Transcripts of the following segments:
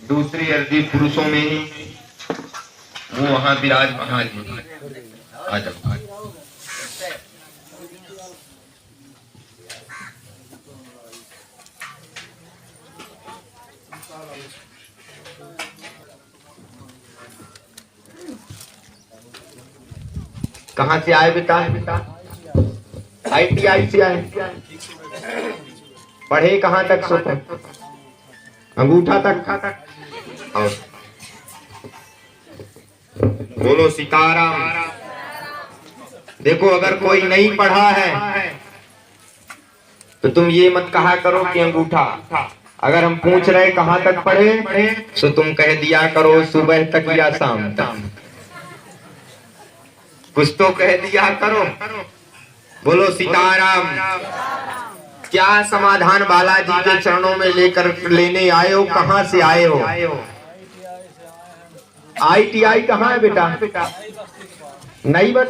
दूसरी अर्जी पुरुषों में ही, वो वहां विराजमान है। आ जाओ। कहाँ से आए बेटा? ITI से आए। पढ़े कहाँ तक? सो अंगूठा तक। और बोलो सीताराम। देखो, अगर कोई नहीं पढ़ा है तो तुम ये मत कहा करो कि अंगूठा। अगर हम पूछ रहे कहाँ तक पढ़े तो तुम कह दिया करो सुबह तक या शाम तक। कुछ तो कह दिया करो। बोलो सीताराम। क्या समाधान बालाजी के चरणों में लेने आए हो? कहाँ से आए हो? ITI कहाँ है बेटा? नहीं बस।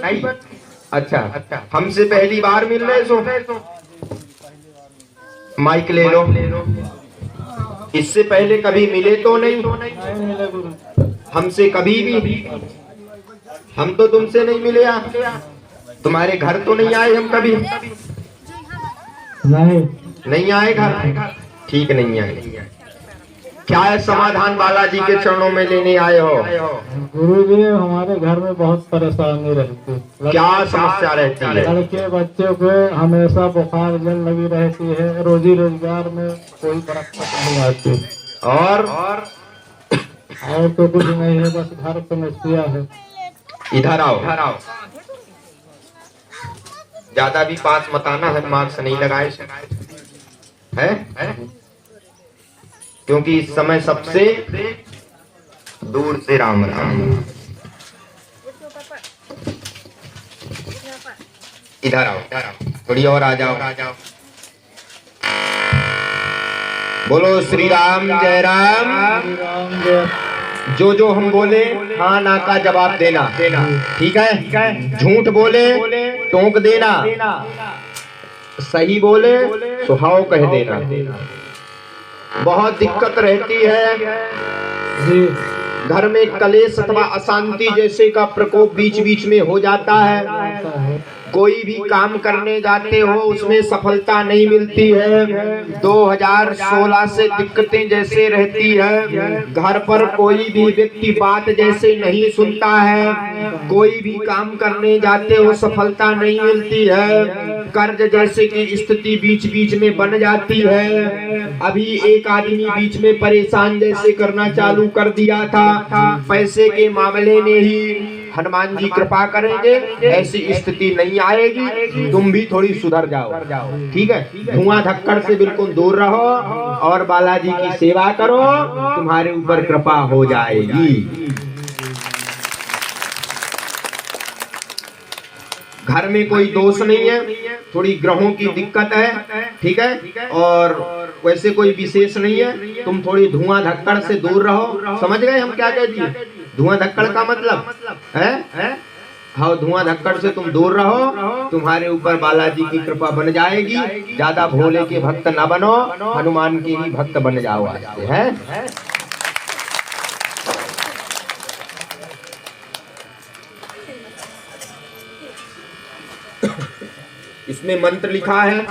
अच्छा, हमसे पहली बार मिल रहे सो? माइक ले लो। इससे पहले कभी मिले तो नहीं? हमसे कभी भी? हम तो तुमसे नहीं मिले। तुम्हारे घर तो नहीं आए हम कभी? नहीं आए घर। ठीक, नहीं आए। क्या है समाधान बालाजी के चरणों में लेने आए हो? गुरु जी, हमारे घर में बहुत परेशानी रहती है। क्या समस्या रहती है? लड़के बच्चों को हमेशा बुखार जल लगी रहती है। रोजी रोजगार में कोई बरकत नहीं आती। और तो कुछ नहीं है, बस घर समस्या है। इधर आओ। ज्यादा भी पास मत आना है, मार्क्स नहीं लगाए है? क्योंकि इस समय सबसे दूर से राम राम। इधर आओ, थोड़ी और आ जाओ। बोलो श्री राम जय राम। जो हम बोले हाँ ना का जवाब देना, ठीक है? झूठ बोले टोक देना, सही बोले तो हाओ कह देना। बहुत दिक्कत रहती है घर में, कलेश अथवा अशांति जैसे का प्रकोप बीच बीच में हो जाता है। कोई भी काम करने जाते हो उसमें सफलता नहीं मिलती है। 2016 से दिक्कतें जैसे रहती है। घर पर कोई भी व्यक्ति बात जैसे नहीं सुनता है। कोई भी काम करने जाते हो सफलता नहीं मिलती है। कर्ज जैसे की स्थिति बीच बीच में बन जाती है। अभी एक आदमी बीच में परेशान जैसे करना चालू कर दिया था। पैसे के मामले में ही हनुमान जी कृपा करेंगे, ऐसी स्थिति नहीं आएगी। तुम भी थोड़ी सुधर जाओ, ठीक है? धुआं धक्कड़ से बिल्कुल दूर रहो और बालाजी की सेवा करो, तुम्हारे ऊपर कृपा हो जाएगी। घर में कोई दोष नहीं है, थोड़ी ग्रहों की दिक्कत है, ठीक है? और वैसे कोई विशेष नहीं है। तुम थोड़ी धुआं धक्कड़ से दूर रहो। समझ गए हम क्या कह दिए? धुआं धक्कड़ का मतलब है हाँ, धुआं धक्कड़ से तुम दूर रहो, तुम्हारे ऊपर बालाजी की कृपा बन जाएगी। ज्यादा भोले के भक्त न बनो, हनुमान के ही भक्त बन जाओ आज से, है? इसमें मंत्र लिखा है,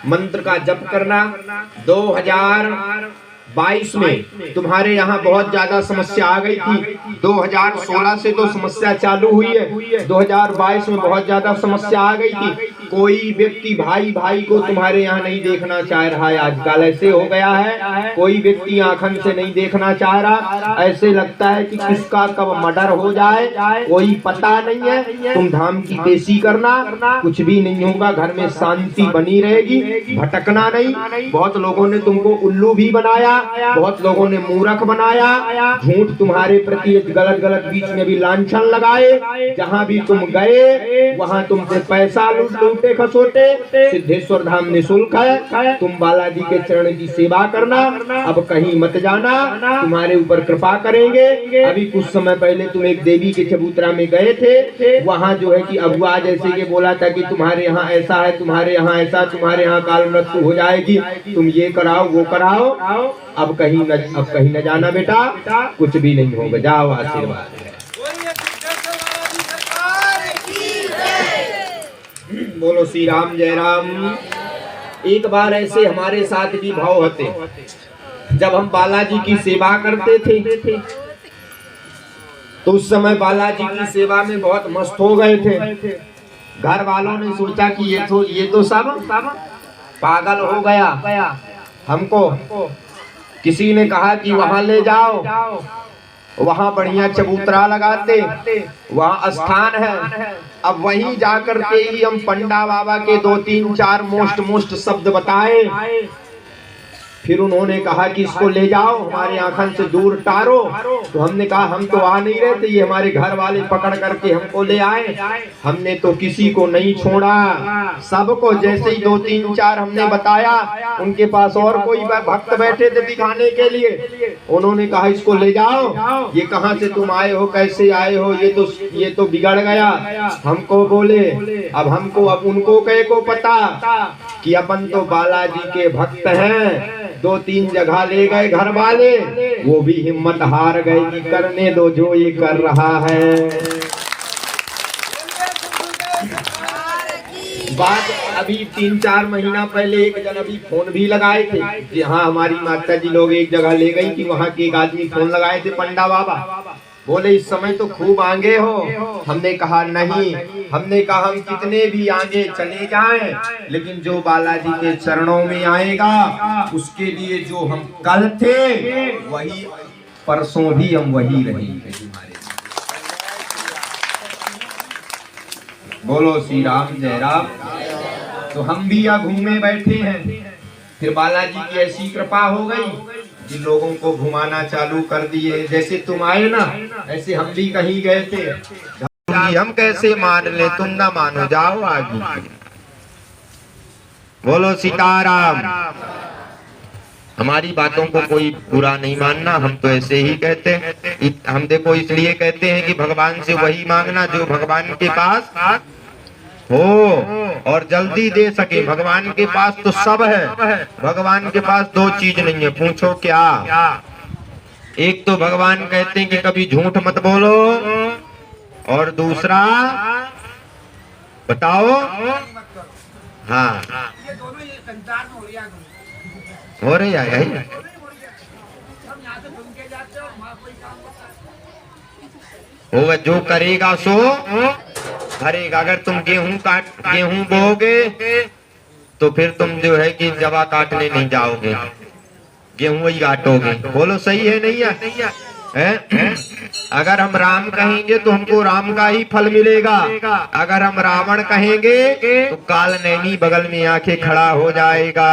मंत्र का जप करना। 2022 में तुम्हारे यहाँ बहुत ज्यादा समस्या आ गई थी। 2016 से तो समस्या चालू हुई है, 2022 में बहुत ज्यादा समस्या आ गई थी। कोई व्यक्ति भाई को तुम्हारे यहाँ नहीं देखना चाह रहा है। आजकल ऐसे हो गया है, कोई व्यक्ति आंखन से नहीं देखना चाह रहा। ऐसे लगता है कि किसका कब मर्डर हो जाए, कोई पता नहीं है। तुम धाम की पेशी करना, कुछ भी नहीं होगा। घर में शांति बनी रहेगी, भटकना नहीं। बहुत लोगों ने तुमको उल्लू भी बनाया, बहुत लोगों ने मूर्ख बनाया, झूठ तुम्हारे प्रति गलत बीच में भी लांछन लगाए। जहाँ भी तुम गए वहाँ तुमसे पैसा लूट छोटे खसोटे, सिद्धेश्वर धाम निःशुल्क है, तुम बालाजी के चरण की सेवा करना, अब कहीं मत जाना, तुम्हारे ऊपर कृपा करेंगे। अभी कुछ समय पहले तुम एक देवी के चबूतरा में गए थे, वहाँ जो है कि अबुआ जैसे कि बोला था कि तुम्हारे यहाँ ऐसा है, तुम्हारे यहाँ ऐसा, तुम्हारे यहाँ काल मृत्यु हो जाएगी, तुम ये कराओ वो कराओ। अब कहीं न जाना बेटा, कुछ भी नहीं होगा, जाओ आशीर्वाद है। बोलो श्री राम जय राम। एक बार ऐसे हमारे साथ भी भाव होते, जब हम बालाजी की सेवा करते थे तो उस समय बालाजी की सेवा में बहुत मस्त हो गए थे। घर वालों ने सोचा कि ये तो सब पागल हो गया। हमको किसी ने कहा कि वहां ले जाओ, वहां बढ़िया चबूतरा लगाते, वहां स्थान है। अब वहीं जाकर के ही हम पंडा बाबा के 2-3-4 मोस्ट शब्द बताए। फिर उन्होंने कहा कि इसको ले जाओ, हमारे आंखन से दूर टारो। तो हमने कहा हम तो आ नहीं रहे थे, ये हमारे घर वाले पकड़ करके हमको ले आए। हमने तो किसी को नहीं छोड़ा, सबको जैसे ही 2-3-4 हमने बताया, उनके पास और कोई भक्त बैठे थे दिखाने के लिए। उन्होंने कहा इसको ले जाओ, ये कहाँ से तुम आए हो, कैसे आए हो, ये तो बिगड़ गया। हमको बोले, अब उनको कहे को पता कि अपन तो बालाजी के भक्त हैं। 2-3 जगह ले गए घर वाले, वो भी हिम्मत हार गए कि करने दो जो ये कर रहा है। बात अभी 3-4 महीना पहले एक जन अभी फोन भी लगाए थे कि हाँ हमारी माता जी लोग एक जगह ले गई कि वहाँ के एक आदमी फोन लगाए थे पंडा बाबा, बोले इस समय तो खूब आगे हो। हमने कहा नहीं, हमने कहा हम कितने भी आगे चले जाएं, लेकिन जो बालाजी के चरणों में आएगा उसके लिए जो हम कल थे वही परसों भी हम वही रहेंगे। बोलो श्री राम जय राम। तो हम भी यहाँ घूमे बैठे हैं, फिर बालाजी की ऐसी कृपा हो गई कि लोगों को घुमाना चालू कर दिए। जैसे तुम आए ना, ऐसे हम भी कहीं गए थे, हम कैसे मान ले, तुम ना मानो, जाओ आगे। बोलो सीताराम। हमारी बातों को कोई बुरा नहीं मानना, हम तो ऐसे ही कहते हैं। हम देखो इसलिए कहते हैं कि भगवान से वही मांगना जो भगवान के पास हो और जल्दी दे सके। भगवान के पास तो सब है, भगवान के पास 2 चीज नहीं है, पूछो क्या। एक तो भगवान कहते हैं कि कभी झूठ मत बोलो, और दूसरा बताओ, हाँ हो रही है वो जो करेगा सो भरेगा। अगर तुम गेहूं बोओगे तो फिर तुम जो है कि जवा काटने नहीं जाओगे, गेहूं ही काटोगे। बोलो सही है नहीं है? अगर हम राम कहेंगे तो हमको राम का ही फल मिलेगा, अगर हम रावण कहेंगे तो काल नैनी बगल में आके खड़ा हो जाएगा।